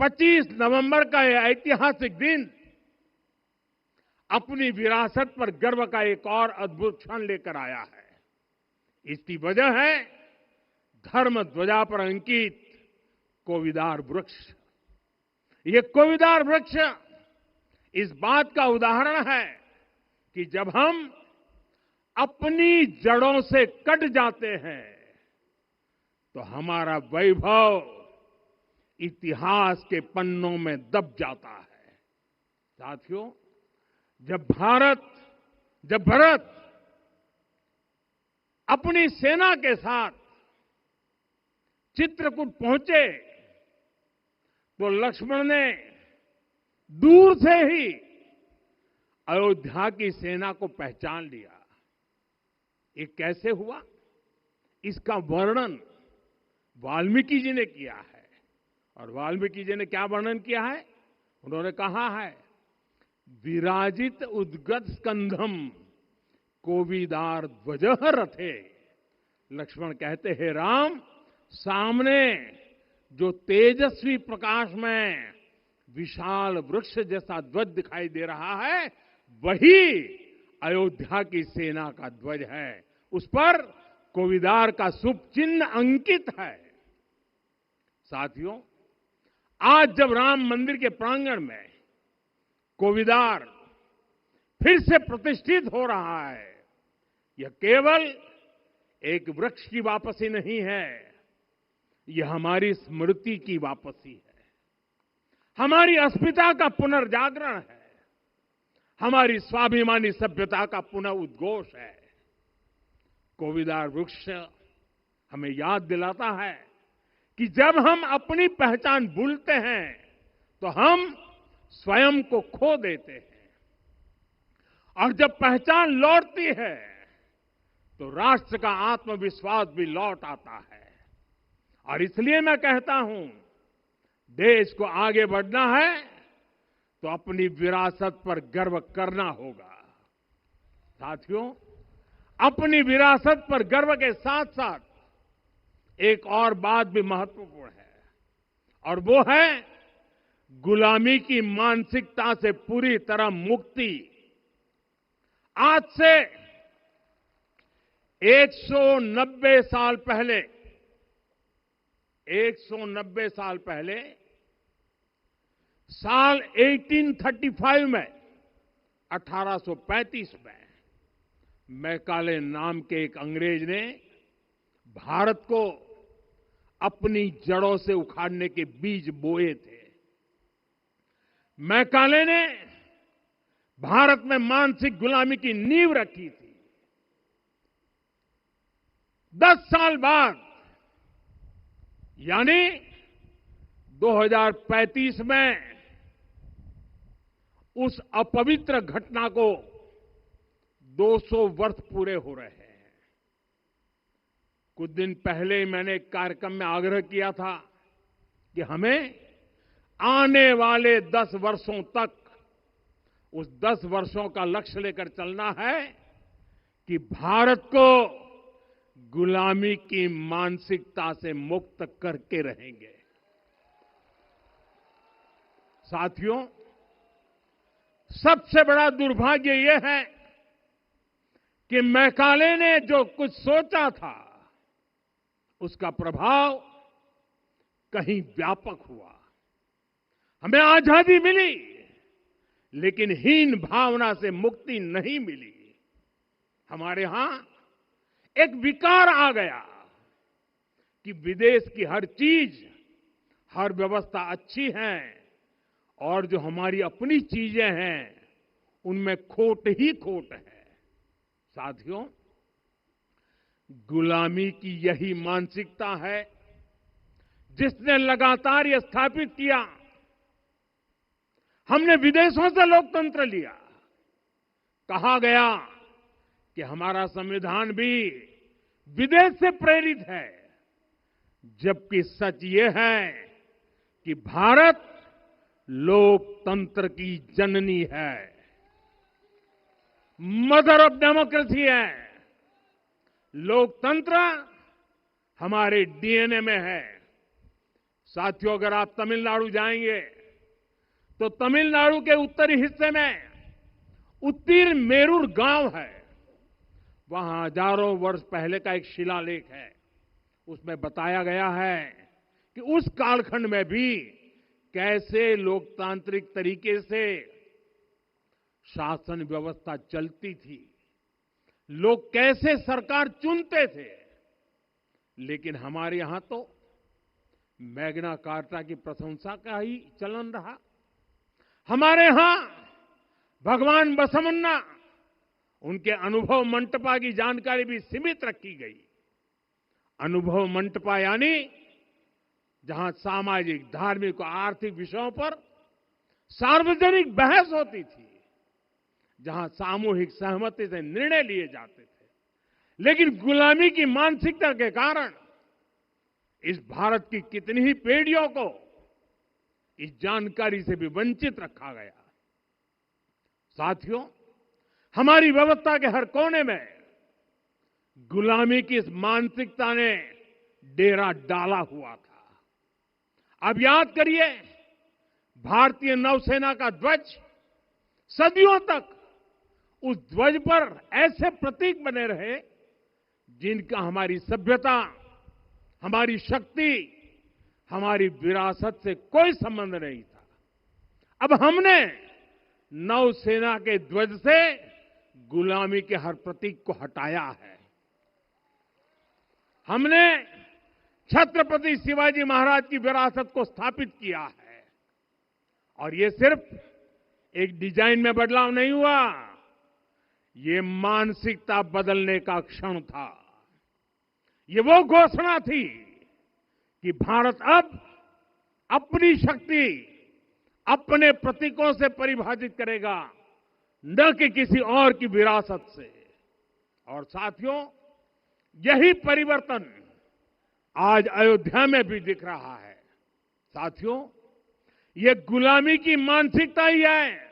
25 नवंबर का यह ऐतिहासिक दिन अपनी विरासत पर गर्व का एक और अद्भुत क्षण लेकर आया है। इसकी वजह है धर्म ध्वजा पर अंकित कोविदार वृक्ष। ये कोविदार वृक्ष इस बात का उदाहरण है कि जब हम अपनी जड़ों से कट जाते हैं तो हमारा वैभव इतिहास के पन्नों में दब जाता है। साथियों, जब भरत अपनी सेना के साथ चित्रकूट पहुंचे तो लक्ष्मण ने दूर से ही अयोध्या की सेना को पहचान लिया। ये कैसे हुआ? इसका वर्णन वाल्मीकि जी ने किया है। और वाल्मीकि जी ने क्या वर्णन किया है? उन्होंने कहा है, विराजित उद्गत स्कंधम कोविदार ध्वजः रथे। लक्ष्मण कहते हैं, राम, सामने जो तेजस्वी प्रकाश में विशाल वृक्ष जैसा ध्वज दिखाई दे रहा है, वही अयोध्या की सेना का ध्वज है। उस पर कोविदार का शुभ चिन्ह अंकित है। साथियों, आज जब राम मंदिर के प्रांगण में कोविदार फिर से प्रतिष्ठित हो रहा है, यह केवल एक वृक्ष की वापसी नहीं है, यह हमारी स्मृति की वापसी है, हमारी अस्मिता का पुनर्जागरण है, हमारी स्वाभिमानी सभ्यता का पुनः उद्घोष है। कोविदार वृक्ष हमें याद दिलाता है कि जब हम अपनी पहचान भूलते हैं तो हम स्वयं को खो देते हैं, और जब पहचान लौटती है तो राष्ट्र का आत्मविश्वास भी लौट आता है। और इसलिए मैं कहता हूं, देश को आगे बढ़ना है तो अपनी विरासत पर गर्व करना होगा। साथियों, अपनी विरासत पर गर्व के साथ साथ एक और बात भी महत्वपूर्ण है, और वो है गुलामी की मानसिकता से पूरी तरह मुक्ति। आज से 190 साल पहले 190 साल पहले साल 1835 में 1835 में मैकाले नाम के एक अंग्रेज ने भारत को अपनी जड़ों से उखाड़ने के बीज बोए थे। मैकाले ने भारत में मानसिक गुलामी की नींव रखी थी। 10 साल बाद यानी 2035 में उस अपवित्र घटना को 200 वर्ष पूरे हो रहे हैं। कुछ दिन पहले मैंने एक कार्यक्रम में आग्रह किया था कि हमें आने वाले 10 वर्षों तक उस 10 वर्षों का लक्ष्य लेकर चलना है कि भारत को गुलामी की मानसिकता से मुक्त करके रहेंगे। साथियों, सबसे बड़ा दुर्भाग्य यह है कि मैकाले ने जो कुछ सोचा था उसका प्रभाव कहीं व्यापक हुआ। हमें आजादी मिली, लेकिन हीन भावना से मुक्ति नहीं मिली। हमारे यहां एक विकार आ गया कि विदेश की हर चीज, हर व्यवस्था अच्छी है और जो हमारी अपनी चीजें हैं उनमें खोट ही खोट है। साथियों, गुलामी की यही मानसिकता है जिसने लगातार यह स्थापित किया। हमने विदेशों से लोकतंत्र लिया। कहा गया कि हमारा संविधान भी विदेश से प्रेरित है, जबकि सच ये है कि भारत लोकतंत्र की जननी है, मदर ऑफ डेमोक्रेसी है। लोकतंत्र हमारे डीएनए में है। साथियों, अगर आप तमिलनाडु जाएंगे तो तमिलनाडु के उत्तरी हिस्से में उत्तीर मेरूर गांव है। वहां हजारों वर्ष पहले का एक शिलालेख है। उसमें बताया गया है कि उस कालखंड में भी कैसे लोकतांत्रिक तरीके से शासन व्यवस्था चलती थी, लोग कैसे सरकार चुनते थे। लेकिन हमारे यहां तो मैग्ना कार्टा की प्रशंसा का ही चलन रहा। हमारे यहां भगवान बसवन्ना, उनके अनुभव मंटपा की जानकारी भी सीमित रखी गई। अनुभव मंटपा यानी जहां सामाजिक, धार्मिक और आर्थिक विषयों पर सार्वजनिक बहस होती थी, जहां सामूहिक सहमति से निर्णय लिए जाते थे। लेकिन गुलामी की मानसिकता के कारण इस भारत की कितनी ही पीढ़ियों को इस जानकारी से भी वंचित रखा गया। साथियों, हमारी व्यवस्था के हर कोने में गुलामी की इस मानसिकता ने डेरा डाला हुआ था। अब याद करिए, भारतीय नौसेना का ध्वज सदियों तक उस ध्वज पर ऐसे प्रतीक बने रहे जिनका हमारी सभ्यता, हमारी शक्ति, हमारी विरासत से कोई संबंध नहीं था। अब हमने नौसेना के ध्वज से गुलामी के हर प्रतीक को हटाया है। हमने छत्रपति शिवाजी महाराज की विरासत को स्थापित किया है। और ये सिर्फ एक डिजाइन में बदलाव नहीं हुआ, ये मानसिकता बदलने का क्षण था। ये वो घोषणा थी कि भारत अब अपनी शक्ति अपने प्रतीकों से परिभाषित करेगा, न कि किसी और की विरासत से। और साथियों, यही परिवर्तन आज अयोध्या में भी दिख रहा है। साथियों, ये गुलामी की मानसिकता ही है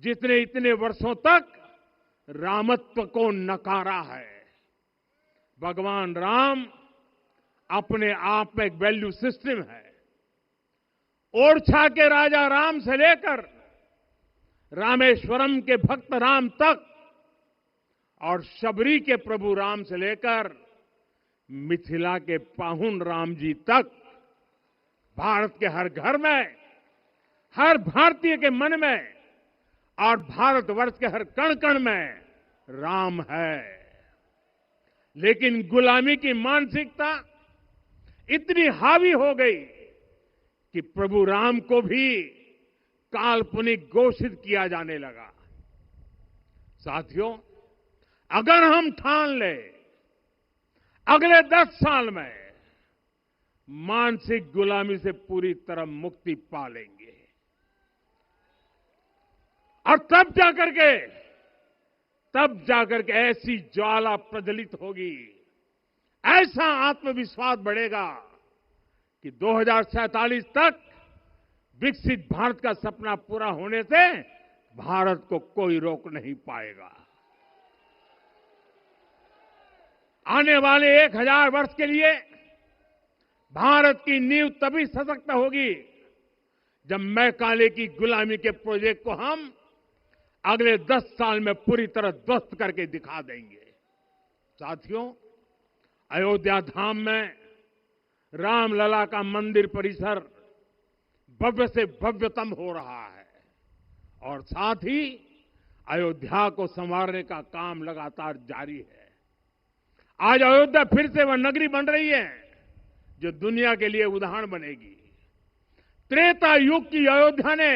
जिसने इतने वर्षों तक रामत्व को नकारा है। भगवान राम अपने आप में एक वैल्यू सिस्टम है। ओरछा के राजा राम से लेकर रामेश्वरम के भक्त राम तक और शबरी के प्रभु राम से लेकर मिथिला के पाहुन राम जी तक, भारत के हर घर में, हर भारतीय के मन में और भारतवर्ष के हर कण कण में राम है। लेकिन गुलामी की मानसिकता इतनी हावी हो गई कि प्रभु राम को भी काल्पनिक घोषित किया जाने लगा। साथियों, अगर हम ठान लें अगले 10 साल में मानसिक गुलामी से पूरी तरह मुक्ति पा लेंगे, और तब जाकर के ऐसी ज्वाला प्रज्वलित होगी, ऐसा आत्मविश्वास बढ़ेगा कि 2047 तक विकसित भारत का सपना पूरा होने से भारत को कोई रोक नहीं पाएगा। आने वाले 1000 वर्ष के लिए भारत की नींव तभी सशक्त होगी जब मैकाले की गुलामी के प्रोजेक्ट को हम अगले 10 साल में पूरी तरह ध्वस्त करके दिखा देंगे। साथियों, अयोध्या धाम में रामलला का मंदिर परिसर भव्य से भव्यतम हो रहा है और साथ ही अयोध्या को संवारने का काम लगातार जारी है। आज अयोध्या फिर से वह नगरी बन रही है जो दुनिया के लिए उदाहरण बनेगी। त्रेता युग की अयोध्या ने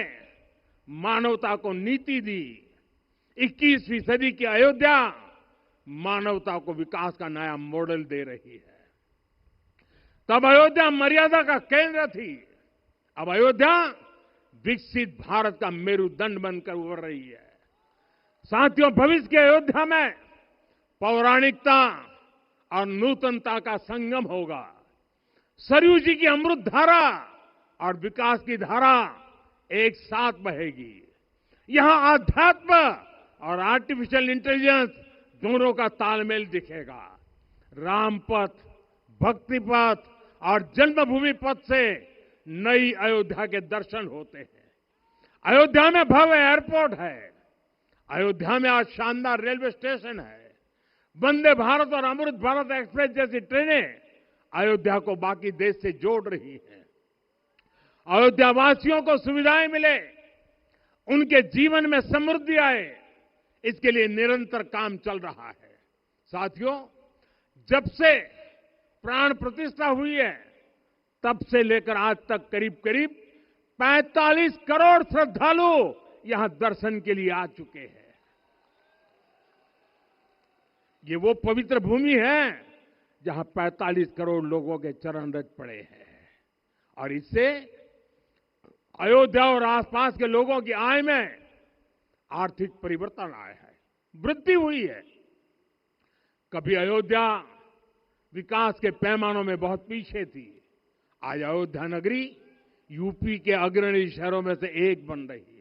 मानवता को नीति दी। 21वीं सदी की अयोध्या मानवता को विकास का नया मॉडल दे रही है। तब अयोध्या मर्यादा का केंद्र थी, अब अयोध्या विकसित भारत का मेरुदंड बनकर उभर रही है। साथियों, भविष्य की अयोध्या में पौराणिकता और नूतनता का संगम होगा। सरयू जी की अमृत धारा और विकास की धारा एक साथ बहेगी। यहां आध्यात्म और आर्टिफिशियल इंटेलिजेंस दोनों का तालमेल दिखेगा। राम पथ, भक्ति पथ और जन्मभूमि पथ से नई अयोध्या के दर्शन होते हैं। अयोध्या में भव्य एयरपोर्ट है। अयोध्या में आज शानदार रेलवे स्टेशन है। वंदे भारत और अमृत भारत एक्सप्रेस जैसी ट्रेनें अयोध्या को बाकी देश से जोड़ रही हैं। अयोध्या वासियों को सुविधाएं मिले, उनके जीवन में समृद्धि आए, इसके लिए निरंतर काम चल रहा है। साथियों, जब से प्राण प्रतिष्ठा हुई है, तब से लेकर आज तक करीब करीब 45 करोड़ श्रद्धालु यहां दर्शन के लिए आ चुके हैं। ये वो पवित्र भूमि है जहां 45 करोड़ लोगों के चरण रज पड़े हैं और इससे अयोध्या और आसपास के लोगों की आय में आर्थिक परिवर्तन आया है, वृद्धि हुई है। कभी अयोध्या विकास के पैमानों में बहुत पीछे थी। आज अयोध्या नगरी यूपी के अग्रणी शहरों में से एक बन रही है।